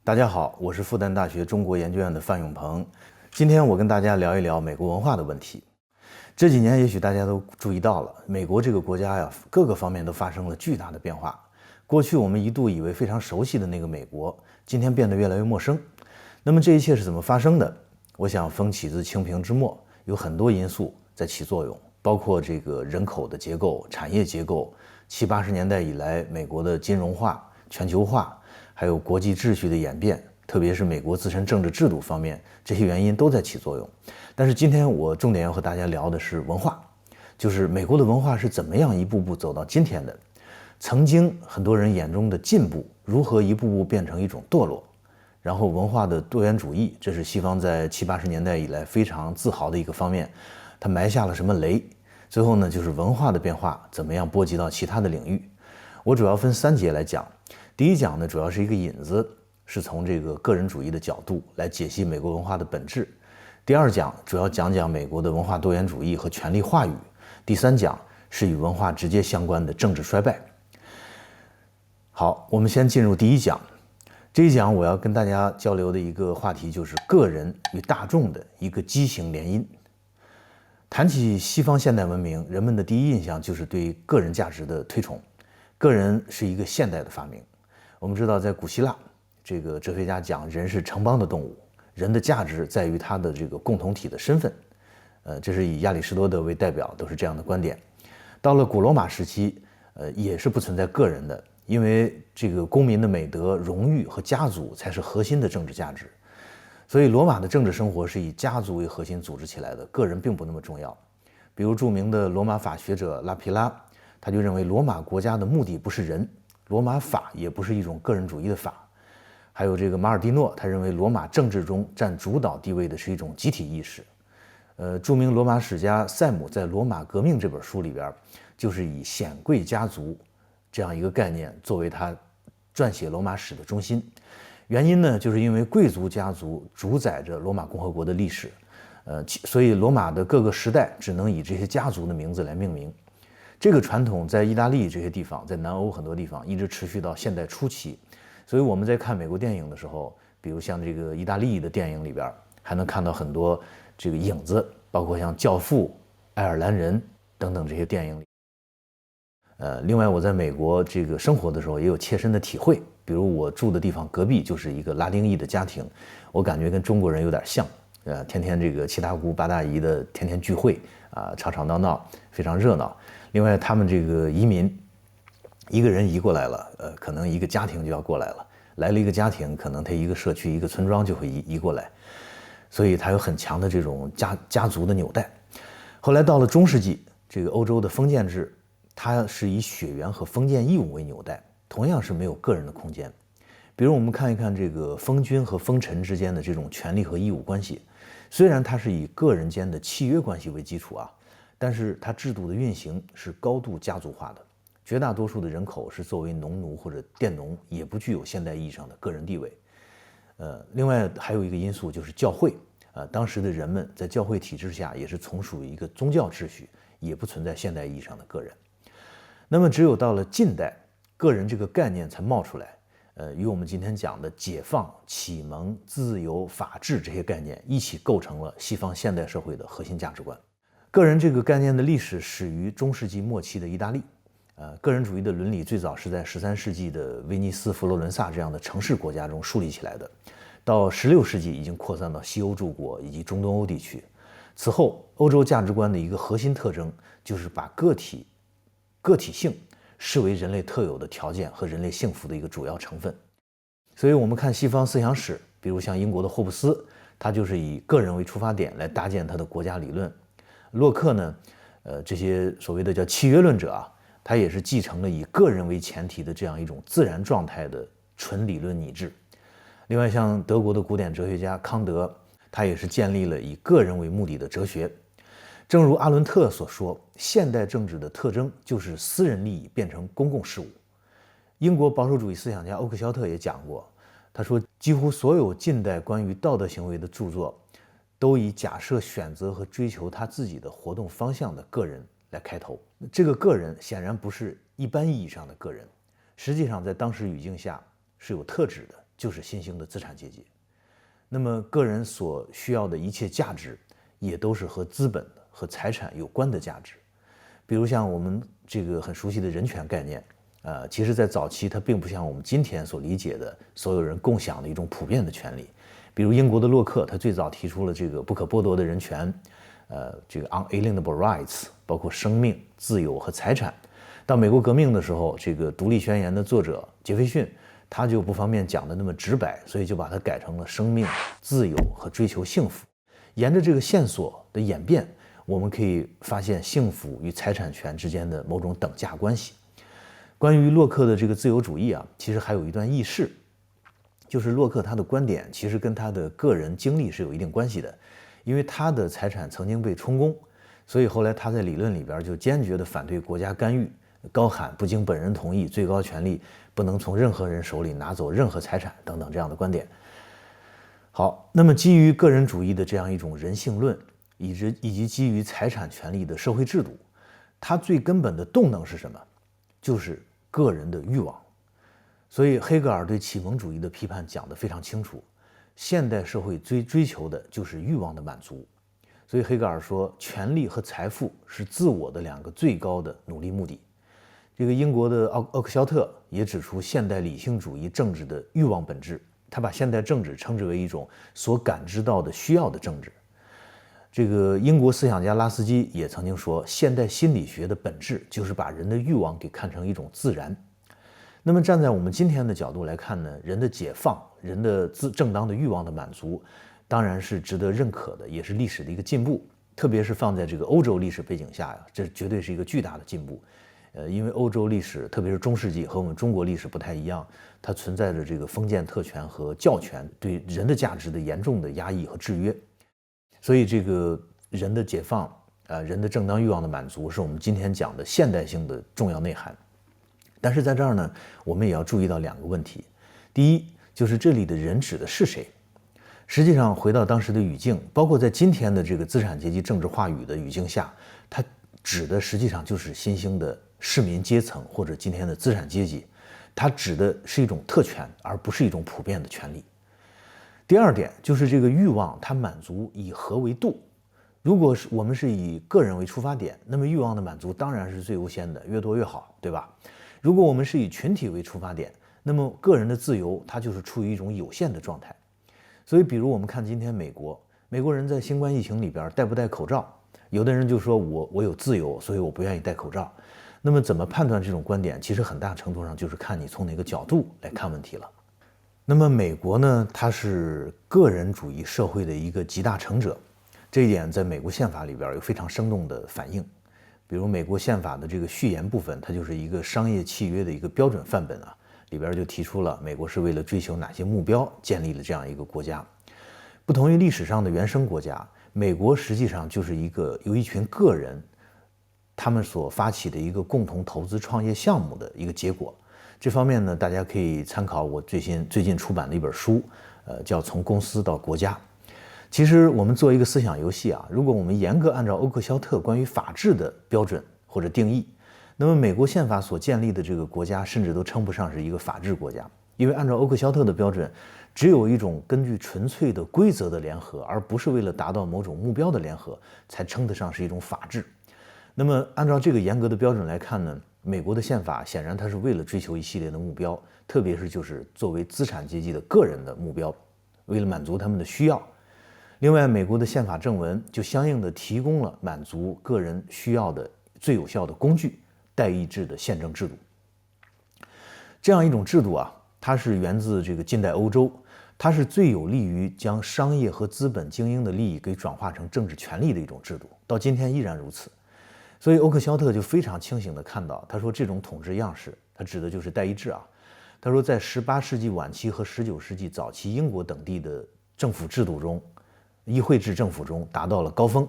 大家好，我是复旦大学中国研究院的范永鹏。今天我跟大家聊一聊美国文化的问题。这几年也许大家都注意到了，美国这个国家呀，各个方面都发生了巨大的变化。过去我们一度以为非常熟悉的那个美国，今天变得越来越陌生。那么这一切是怎么发生的？我想风起自清平之末，有很多因素在起作用，包括这个人口的结构、产业结构，70、80年代以来美国的金融化、全球化，还有国际秩序的演变，特别是美国自身政治制度方面，这些原因都在起作用。但是今天我重点要和大家聊的是文化，就是美国的文化是怎么样一步步走到今天的。曾经很多人眼中的进步，如何一步步变成一种堕落。然后文化的多元主义，这是西方在70、80年代以来非常自豪的一个方面，它埋下了什么雷？最后呢，就是文化的变化怎么样波及到其他的领域。我主要分3节来讲。第一讲呢，主要是一个引子，是从这个个人主义的角度来解析美国文化的本质。第2讲主要讲讲美国的文化多元主义和权力话语。第3讲是与文化直接相关的政治衰败。好，我们先进入第一讲。这一讲我要跟大家交流的一个话题就是个人与大众的一个畸形联姻。谈起西方现代文明，人们的第一印象就是对个人价值的推崇。个人是一个现代的发明。我们知道，在古希腊，这个哲学家讲人是城邦的动物，人的价值在于他的这个共同体的身份。这是以亚里士多德为代表，都是这样的观点。到了古罗马时期，也是不存在个人的，因为这个公民的美德、荣誉和家族才是核心的政治价值。所以罗马的政治生活是以家族为核心组织起来的，个人并不那么重要。比如著名的罗马法学者拉皮拉，他就认为罗马国家的目的不是人，罗马法也不是一种个人主义的法。还有这个马尔蒂诺，他认为罗马政治中占主导地位的是一种集体意识。著名罗马史家塞姆在《罗马革命》这本书里边，就是以显贵家族这样一个概念作为他撰写罗马史的中心。原因呢，就是因为贵族家族主宰着罗马共和国的历史，所以罗马的各个时代只能以这些家族的名字来命名。这个传统在意大利这些地方，在南欧很多地方一直持续到现代初期。所以我们在看美国电影的时候，比如像这个意大利的电影里边，还能看到很多这个影子，包括像《教父》、《爱尔兰人》等等这些电影里。另外我在美国这个生活的时候也有切身的体会，比如我住的地方隔壁就是一个拉丁裔的家庭，我感觉跟中国人有点像，天天这个七大姑八大姨的天天聚会啊，吵吵闹闹，非常热闹。另外他们这个移民，一个人移过来了，可能一个家庭就要过来了，来了一个家庭，可能他一个社区一个村庄就会移过来，所以他有很强的这种家族的纽带。后来到了中世纪，这个欧洲的封建制，它是以血缘和封建义务为纽带，同样是没有个人的空间。比如我们看一看这个封君和封臣之间的这种权利和义务关系，虽然它是以个人间的契约关系为基础啊，但是它制度的运行是高度家族化的，绝大多数的人口是作为农奴或者佃农，也不具有现代意义上的个人地位。另外还有一个因素就是教会，当时的人们在教会体制下也是从属于一个宗教秩序，也不存在现代意义上的个人。那么只有到了近代，个人这个概念才冒出来，与我们今天讲的解放、启蒙、自由、法治这些概念一起构成了西方现代社会的核心价值观。个人这个概念的历史始于中世纪末期的意大利，个人主义的伦理最早是在13世纪的威尼斯、佛罗伦萨这样的城市国家中树立起来的，到16世纪已经扩散到西欧诸国以及中东欧地区。此后，欧洲价值观的一个核心特征就是把个体性视为人类特有的条件和人类幸福的一个主要成分。所以我们看西方思想史，比如像英国的霍布斯，他就是以个人为出发点来搭建他的国家理论。洛克呢，这些所谓的叫契约论者啊，他也是继承了以个人为前提的这样一种自然状态的纯理论拟制。另外像德国的古典哲学家康德，他也是建立了以个人为目的的哲学。正如阿伦特所说，现代政治的特征就是私人利益变成公共事务。英国保守主义思想家欧克肖特也讲过，他说几乎所有近代关于道德行为的著作都以假设选择和追求他自己的活动方向的个人来开头。这个个人显然不是一般意义上的个人，实际上在当时语境下是有特指的，就是新兴的资产阶级。那么个人所需要的一切价值，也都是和资本和财产有关的价值。比如像我们这个很熟悉的人权概念，其实在早期它并不像我们今天所理解的所有人共享的一种普遍的权利。比如英国的洛克，他最早提出了这个不可剥夺的人权，这个 unalienable rights， 包括生命、自由和财产。到美国革命的时候，这个独立宣言的作者杰斐逊，他就不方便讲的那么直白，所以就把它改成了生命、自由和追求幸福。沿着这个线索的演变，我们可以发现幸福与财产权之间的某种等价关系。关于洛克的这个自由主义啊，其实还有一段轶事，就是洛克他的观点其实跟他的个人经历是有一定关系的，因为他的财产曾经被充公，所以后来他在理论里边就坚决地反对国家干预，高喊不经本人同意，最高权力不能从任何人手里拿走任何财产等等这样的观点。好，那么基于个人主义的这样一种人性论，以及基于财产权利的社会制度，它最根本的动能是什么？就是个人的欲望。所以黑格尔对启蒙主义的批判讲得非常清楚，现代社会追求的就是欲望的满足。所以黑格尔说，权力和财富是自我的两个最高的努力目的。这个英国的奥克肖特也指出现代理性主义政治的欲望本质，他把现代政治称之为一种所感知到的需要的政治。这个英国思想家拉斯基也曾经说，现代心理学的本质就是把人的欲望给看成一种自然。那么站在我们今天的角度来看呢，人的解放，人的正当的欲望的满足，当然是值得认可的，也是历史的一个进步。特别是放在这个欧洲历史背景下呀，这绝对是一个巨大的进步。因为欧洲历史，特别是中世纪和我们中国历史不太一样，它存在着这个封建特权和教权对人的价值的严重的压抑和制约。所以这个人的解放，人的正当欲望的满足，是我们今天讲的现代性的重要内涵。但是在这儿呢，我们也要注意到两个问题。第一，就是这里的人指的是谁？实际上，回到当时的语境，包括在今天的这个资产阶级政治话语的语境下，它指的实际上就是新兴的市民阶层或者今天的资产阶级，它指的是一种特权，而不是一种普遍的权利。第二点就是这个欲望，它满足以何为度？如果我们是以个人为出发点，那么欲望的满足当然是最优先的，越多越好，对吧？如果我们是以群体为出发点，那么个人的自由它就是处于一种有限的状态。所以比如我们看今天美国人在新冠疫情里边戴不戴口罩，有的人就说我有自由，所以我不愿意戴口罩。那么怎么判断这种观点，其实很大程度上就是看你从哪个角度来看问题了。那么美国呢，它是个人主义社会的一个集大成者，这一点在美国宪法里边有非常生动的反映。比如美国宪法的这个序言部分，它就是一个商业契约的一个标准范本啊，里边就提出了美国是为了追求哪些目标建立了这样一个国家。不同于历史上的原生国家，美国实际上就是由一群个人他们所发起的一个共同投资创业项目的一个结果。这方面呢，大家可以参考我最近出版的一本书，叫《从公司到国家》。其实我们做一个思想游戏啊，如果我们严格按照欧克肖特关于法治的标准或者定义，那么美国宪法所建立的这个国家甚至都称不上是一个法治国家，因为按照欧克肖特的标准，只有一种根据纯粹的规则的联合，而不是为了达到某种目标的联合，才称得上是一种法治。那么按照这个严格的标准来看呢，美国的宪法显然它是为了追求一系列的目标，特别是就是作为资产阶级的个人的目标，为了满足他们的需要。另外，美国的宪法正文就相应的提供了满足个人需要的最有效的工具——代议制的宪政制度。这样一种制度啊，它是源自这个近代欧洲，它是最有利于将商业和资本精英的利益给转化成政治权利的一种制度，到今天依然如此。所以欧克肖特就非常清醒地看到，他说这种统治样式，他指的就是代议制啊。他说在18世纪晚期和19世纪早期英国等地的政府制度中，议会制政府中达到了高峰。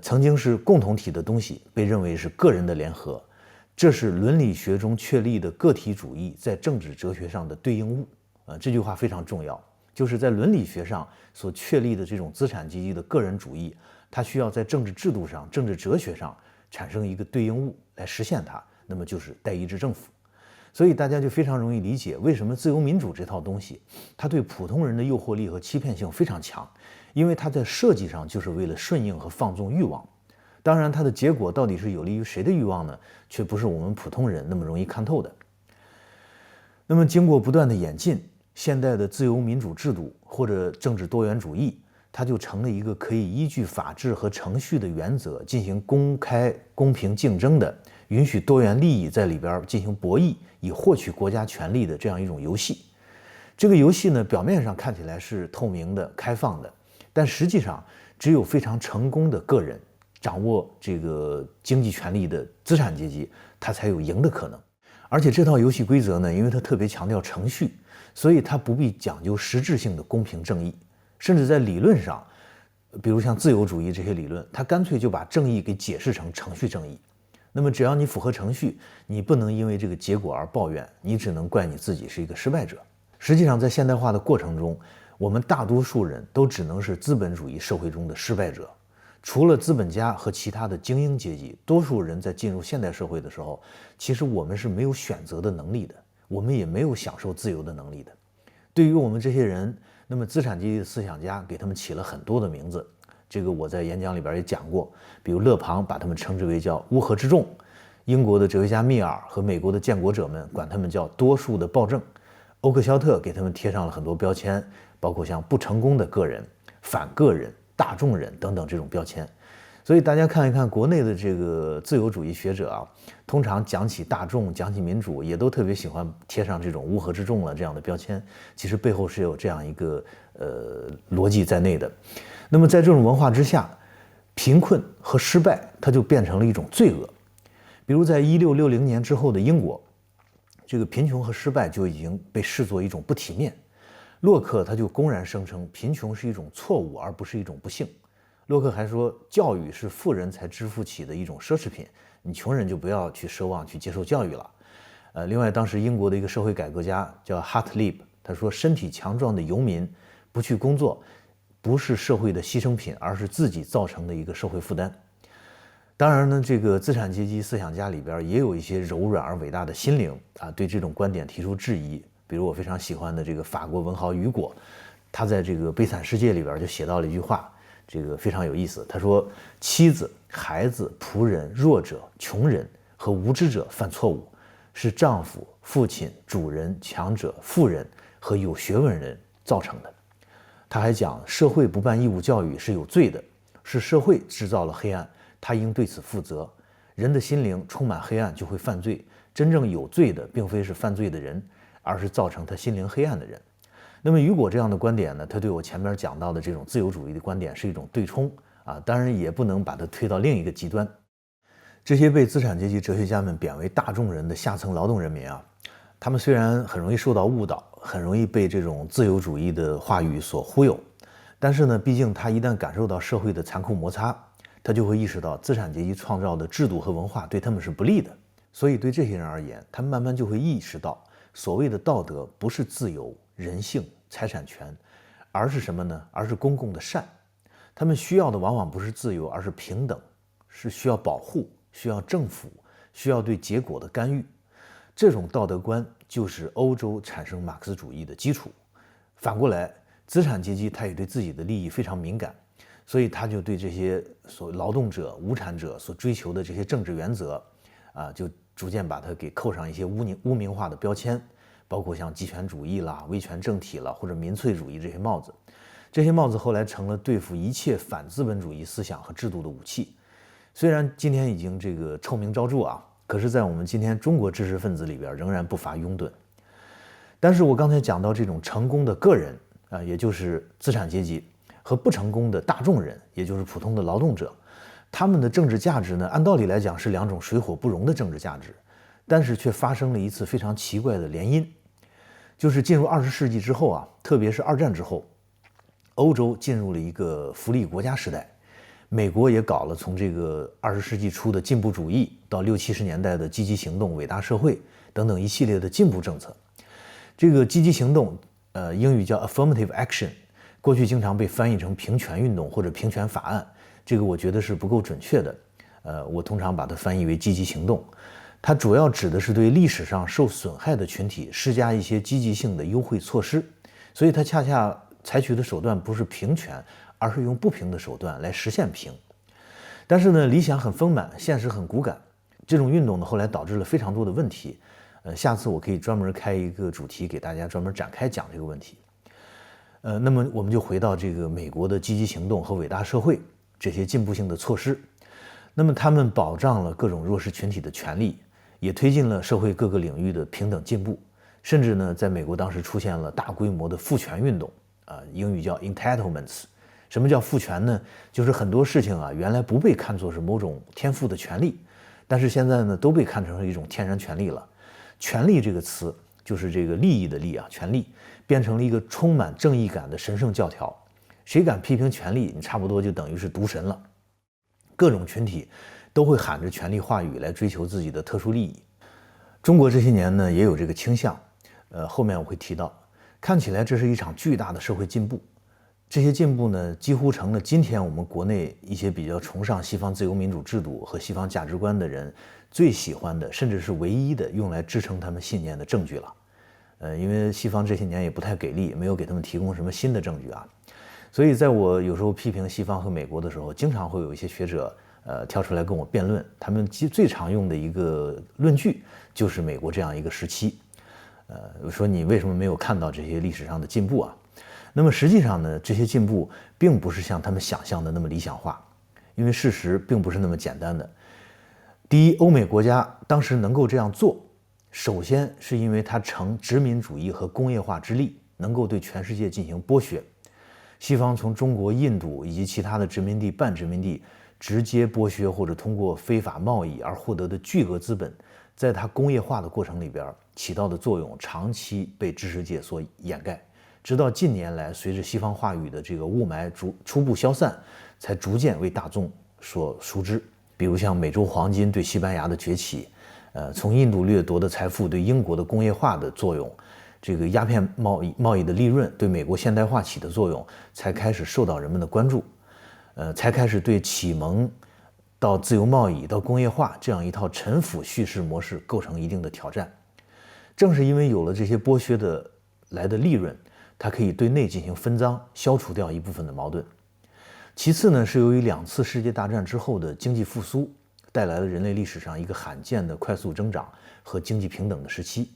曾经是共同体的东西被认为是个人的联合，这是伦理学中确立的个体主义在政治哲学上的对应物。这句话非常重要，就是在伦理学上所确立的这种资产阶级的个人主义，它需要在政治制度上、政治哲学上产生一个对应物来实现它，那么就是代议制政府。所以大家就非常容易理解为什么自由民主这套东西，它对普通人的诱惑力和欺骗性非常强，因为它在设计上就是为了顺应和放纵欲望。当然，它的结果到底是有利于谁的欲望呢？却不是我们普通人那么容易看透的。那么，经过不断的演进，现代的自由民主制度或者政治多元主义，它就成了一个可以依据法治和程序的原则进行公开、公平竞争的，允许多元利益在里边进行博弈，以获取国家权力的这样一种游戏。这个游戏呢，表面上看起来是透明的、开放的，但实际上只有非常成功的个人掌握这个经济权力的资产阶级，他才有赢的可能。而且这套游戏规则呢，因为它特别强调程序，所以它不必讲究实质性的公平正义，甚至在理论上，比如像自由主义这些理论，它干脆就把正义给解释成程序正义。那么只要你符合程序，你不能因为这个结果而抱怨，你只能怪你自己是一个失败者。实际上，在现代化的过程中，我们大多数人都只能是资本主义社会中的失败者。除了资本家和其他的精英阶级，多数人在进入现代社会的时候，其实我们是没有选择的能力的，我们也没有享受自由的能力的。对于我们这些人，那么资产阶级的思想家给他们起了很多的名字，这个我在演讲里边也讲过，比如勒庞把他们称之为叫乌合之众，英国的哲学家密尔和美国的建国者们管他们叫多数的暴政，欧克肖特给他们贴上了很多标签，包括像不成功的个人、反个人、大众人等等这种标签。所以大家看一看国内的这个自由主义学者啊，通常讲起大众、讲起民主，也都特别喜欢贴上这种乌合之众了这样的标签。其实背后是有这样一个逻辑在内的。那么在这种文化之下，贫困和失败它就变成了一种罪恶。比如在1660年之后的英国，这个贫穷和失败就已经被视作一种不体面。洛克他就公然声称贫穷是一种错误，而不是一种不幸。洛克还说，教育是富人才支付起的一种奢侈品，你穷人就不要去奢望去接受教育了。另外，当时英国的一个社会改革家叫 Hartlib， 他说，身体强壮的游民不去工作，不是社会的牺牲品，而是自己造成的一个社会负担。当然呢，这个资产阶级思想家里边也有一些柔软而伟大的心灵啊，对这种观点提出质疑。比如我非常喜欢的这个法国文豪雨果，他在这个《悲惨世界》里边就写到了一句话，这个非常有意思。他说，妻子、孩子、仆人、弱者、穷人和无知者犯错误，是丈夫、父亲、主人、强者、富人和有学问人造成的。他还讲，社会不办义务教育是有罪的，是社会制造了黑暗，他应对此负责。人的心灵充满黑暗就会犯罪，真正有罪的并非是犯罪的人，而是造成他心灵黑暗的人。那么雨果这样的观点呢，他对我前面讲到的这种自由主义的观点是一种对冲啊，当然也不能把它推到另一个极端。这些被资产阶级哲学家们贬为大众人的下层劳动人民啊，他们虽然很容易受到误导，很容易被这种自由主义的话语所忽悠，但是呢，毕竟他一旦感受到社会的残酷摩擦，他就会意识到资产阶级创造的制度和文化对他们是不利的。所以对这些人而言，他们慢慢就会意识到，所谓的道德不是自由、人性、财产权，而是什么呢？而是公共的善。他们需要的往往不是自由，而是平等，是需要保护，需要政府，需要对结果的干预。这种道德观就是欧洲产生马克思主义的基础。反过来，资产阶级他也对自己的利益非常敏感，所以他就对这些所谓劳动者、无产者所追求的这些政治原则就逐渐把它给扣上一些污名化的标签，包括像极权主义啦、威权政体啦，或者民粹主义这些帽子。这些帽子后来成了对付一切反资本主义思想和制度的武器。虽然今天已经这个臭名昭著啊，可是在我们今天中国知识分子里边仍然不乏拥趸。但是我刚才讲到这种成功的个人也就是资产阶级，和不成功的大众人，也就是普通的劳动者，他们的政治价值呢，按道理来讲是两种水火不容的政治价值，但是却发生了一次非常奇怪的联姻。就是进入20世纪之后啊，特别是二战之后，欧洲进入了一个福利国家时代，美国也搞了从这个20世纪初的进步主义到60、70年代的积极行动、伟大社会等等一系列的进步政策。这个积极行动，英语叫 affirmative action， 过去经常被翻译成平权运动或者平权法案，这个我觉得是不够准确的。我通常把它翻译为积极行动。它主要指的是对历史上受损害的群体施加一些积极性的优惠措施，所以它恰恰采取的手段不是平权，而是用不平的手段来实现平。但是呢，理想很丰满，现实很骨感，这种运动呢后来导致了非常多的问题。下次我可以专门开一个主题给大家专门展开讲这个问题。那么我们就回到这个美国的积极行动和伟大社会这些进步性的措施。那么他们保障了各种弱势群体的权利，也推进了社会各个领域的平等进步，甚至呢，在美国当时出现了大规模的父权运动，英语叫 entitlements。什么叫父权呢？就是很多事情原来不被看作是某种天赋的权利，但是现在呢，都被看成是一种天然权利了。权利这个词就是这个利益的利权利变成了一个充满正义感的神圣教条。谁敢批评权利，你差不多就等于是渎神了。各种群体都会喊着权利话语来追求自己的特殊利益。中国这些年呢也有这个倾向，后面我会提到。看起来这是一场巨大的社会进步，这些进步呢几乎成了今天我们国内一些比较崇尚西方自由民主制度和西方价值观的人最喜欢的，甚至是唯一的用来支撑他们信念的证据了。因为西方这些年也不太给力，没有给他们提供什么新的证据所以在我有时候批评西方和美国的时候，经常会有一些学者跳出来跟我辩论，他们最常用的一个论据就是美国这样一个时期。说你为什么没有看到这些历史上的进步那么实际上呢，这些进步并不是像他们想象的那么理想化，因为事实并不是那么简单的。第一，欧美国家当时能够这样做，首先是因为它承殖民主义和工业化之力，能够对全世界进行剥削。西方从中国、印度以及其他的殖民地、半殖民地直接剥削或者通过非法贸易而获得的巨额资本，在它工业化的过程里边起到的作用长期被知识界所掩盖，直到近年来随着西方话语的这个雾霾初步消散，才逐渐为大众所熟知。比如像美洲黄金对西班牙的崛起，从印度掠夺的财富对英国的工业化的作用，这个鸦片贸易的利润对美国现代化起的作用，才开始受到人们的关注，才开始对启蒙到自由贸易到工业化这样一套陈腐叙事模式构成一定的挑战。正是因为有了这些剥削的来的利润，它可以对内进行分赃，消除掉一部分的矛盾。其次呢，是由于2次世界大战之后的经济复苏，带来了人类历史上一个罕见的快速增长和经济平等的时期。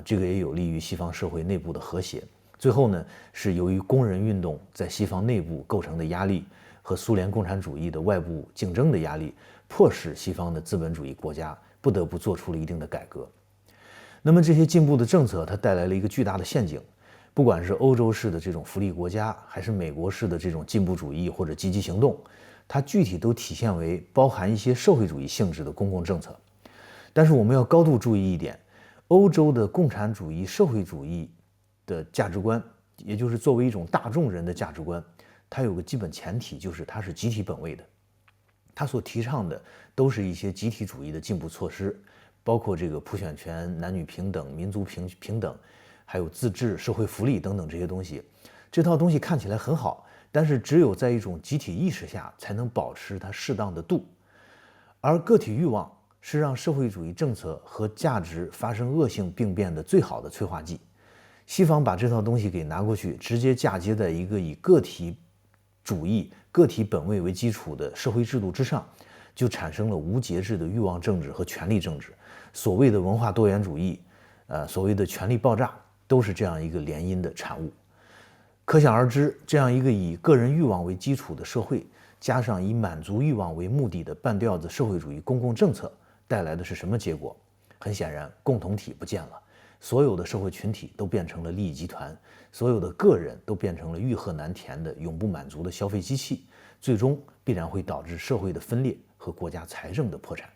这个也有利于西方社会内部的和谐。最后呢，是由于工人运动在西方内部构成的压力和苏联共产主义的外部竞争的压力，迫使西方的资本主义国家不得不做出了一定的改革。那么这些进步的政策，它带来了一个巨大的陷阱。不管是欧洲式的这种福利国家，还是美国式的这种进步主义或者积极行动，它具体都体现为包含一些社会主义性质的公共政策。但是我们要高度注意一点，欧洲的共产主义社会主义的价值观，也就是作为一种大众人的价值观，它有个基本前提，就是它是集体本位的。它所提倡的都是一些集体主义的进步措施，包括这个普选权、男女平等、民族平等，还有自治、社会福利等等这些东西。这套东西看起来很好，但是只有在一种集体意识下才能保持它适当的度。而个体欲望是让社会主义政策和价值发生恶性病变的最好的催化剂。西方把这套东西给拿过去，直接嫁接在一个以个体主义、个体本位为基础的社会制度之上，就产生了无节制的欲望政治和权力政治。所谓的文化多元主义，所谓的权力爆炸，都是这样一个联姻的产物。可想而知，这样一个以个人欲望为基础的社会，加上以满足欲望为目的的半吊子社会主义公共政策，带来的是什么结果？很显然，共同体不见了，所有的社会群体都变成了利益集团，所有的个人都变成了欲壑难填的永不满足的消费机器，最终必然会导致社会的分裂和国家财政的破产。